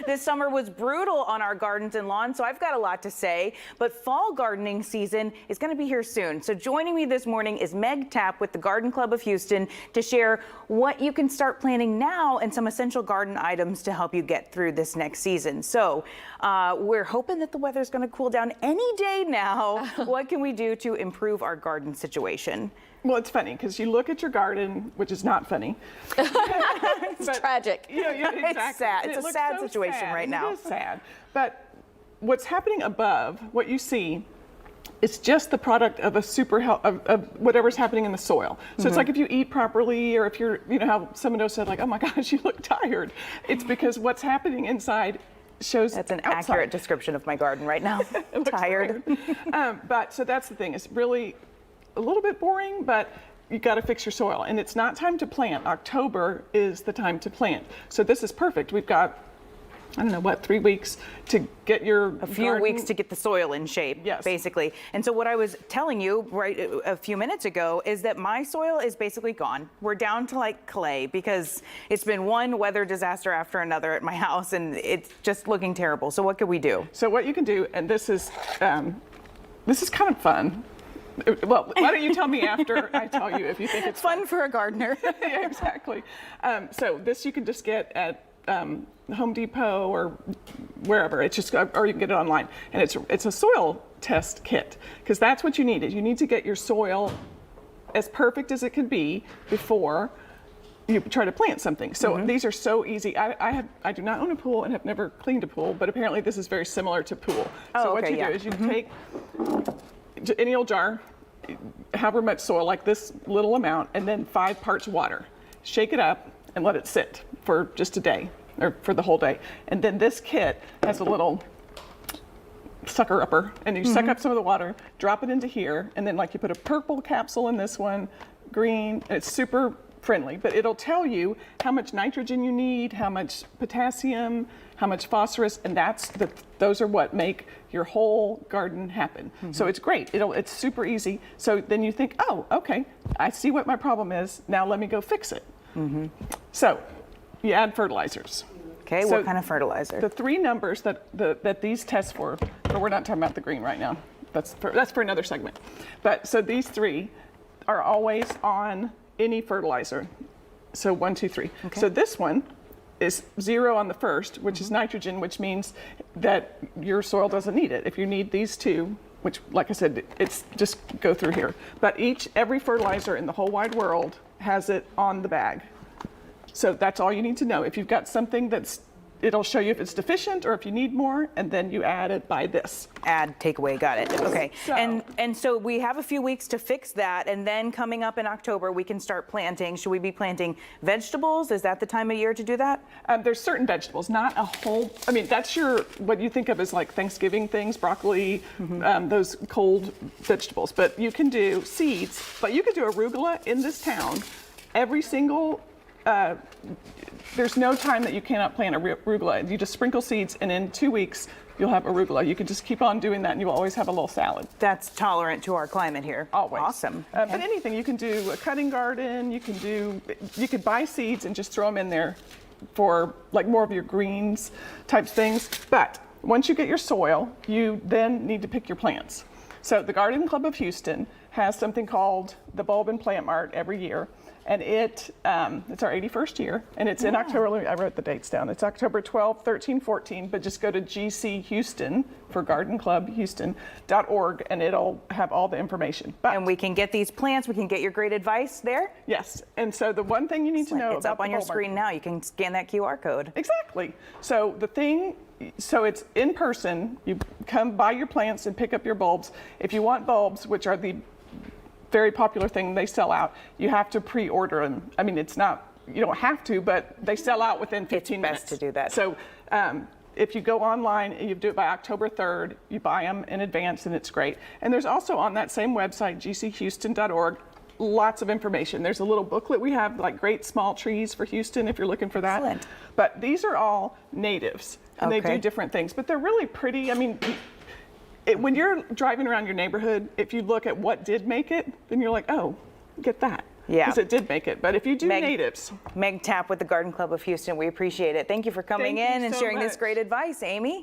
This summer was brutal on our gardens and lawns, so I've got a lot to say. But fall gardening season is going to be here soon. So joining me this morning is Meg Tapp with the Garden Club of Houston to share what you can start planting now and some essential garden items to help you get through this next season. So we're hoping that the weather is going to cool down any day now. What can we do to improve our garden situation? Well, it's funny because you look at your garden, which is not funny. It's tragic. Yeah, exactly. It's sad. It's a sad situation right now. It is sad. But what's happening above, what you see, is just the product of of whatever's happening in the soil. So it's like if you eat properly, or if you're, how someone else said, like, oh my gosh, you look tired. It's because what's happening inside shows That's an outside. accurate description of my garden right now. Tired. But so that's the thing. It's really a little bit boring, but you got to fix your soil, and it's not time to plant. October is the time to plant. So this is perfect. We've got, I don't know what, 3 weeks to get your A few weeks to get the soil in shape, Yes. basically. And so what I was telling you right a few minutes ago is that my soil is basically gone. We're down to like clay because it's been one weather disaster after another at my house, and it's just looking terrible. So what could we do? So what you can do, and this is kind of fun. Well, why don't you tell me after I tell you if you think it's Fun for a gardener. Yeah, exactly. So this you can just get at Home Depot or wherever. It's just, or you can get it online, and it's a soil test kit, because that's what you need. Is you need to get your soil as perfect as it can be before you try to plant something. So these are so easy. I do not own a pool and have never cleaned a pool, but apparently this is very similar to pool. Oh, so what okay, you yeah. do is you take any old jar, however much soil, like this little amount, and then 5 parts water. Shake it up and let it sit for just a day, or for the whole day. And then this kit has a little sucker upper, and you suck up some of the water, drop it into here, and then like you put a purple capsule in this one, green, and it's super friendly, but it'll tell you how much nitrogen you need, how much potassium, how much phosphorus, and those are what make your whole garden happen. So it's great. It's super easy. So then you think, oh, okay, I see what my problem is. Now let me go fix it. So you add fertilizers. Okay, So what kind of fertilizer? The 3 numbers that these test for, but we're not talking about the green right now. That's for another segment. But so these 3 are always on any fertilizer. So 1, 2, 3. Okay. So this one is 0 on the first, which is nitrogen, which means that your soil doesn't need it. If you need these 2, which, like I said, it's just go through here. But every fertilizer in the whole wide world has it on the bag. So that's all you need to know. If you've got something it'll show you if it's deficient or if you need more, and then you add it by this. Add, take away, got it. Okay. So- And so we have a few weeks to fix that, and then coming up in October we can start planting. Should we be planting vegetables? Is that the time of year to do that? There's certain vegetables, not a whole, that's what you think of as like Thanksgiving things, broccoli, those cold vegetables. But you can do seeds, but you could do arugula in this town. Every single, there's no time that you cannot plant arugula. You just sprinkle seeds, and in 2 weeks, you'll have arugula. You can just keep on doing that, and you'll always have a little salad. That's tolerant to our climate here. Always. Awesome. But anything, you can do a cutting garden, you could buy seeds and just throw them in there for like more of your greens type things. But once you get your soil, you then need to pick your plants. So the Garden Club of Houston has something called the Bulb and Plant Mart every year. And it's our 81st year, and it's in October. I wrote the dates down. It's October 12, 13, 14, but just go to GC Houston for Garden Club Houston.org, and it'll have all the information. But And we can get these plants, we can get your great advice there. yes, and so the one thing you need to know It's about up on the your bulb screen now. You can scan that QR code. Exactly. So it's in person. You come buy your plants and pick up your bulbs. If you want bulbs, which are the very popular thing they sell out, you have to pre-order them. It's not, you don't have to, but they sell out within 15 minutes. It's best to do that. So if you go online and you do it by October 3rd, you buy them in advance, and it's great. And there's also on that same website, gchouston.org, lots of information. There's a little booklet we have, like great small trees for Houston, if you're looking for that. Excellent. But these are all natives, and they Okay. do different things, but they're really pretty. When you're driving around your neighborhood, if you look at what did make it, then you're like, oh, get that. Yeah. Because it did make it. But if you do Meg- natives, Meg Tapp with the Garden Club of Houston, we appreciate it. Thank you for coming Thank you in and so sharing this much. great advice, Amy.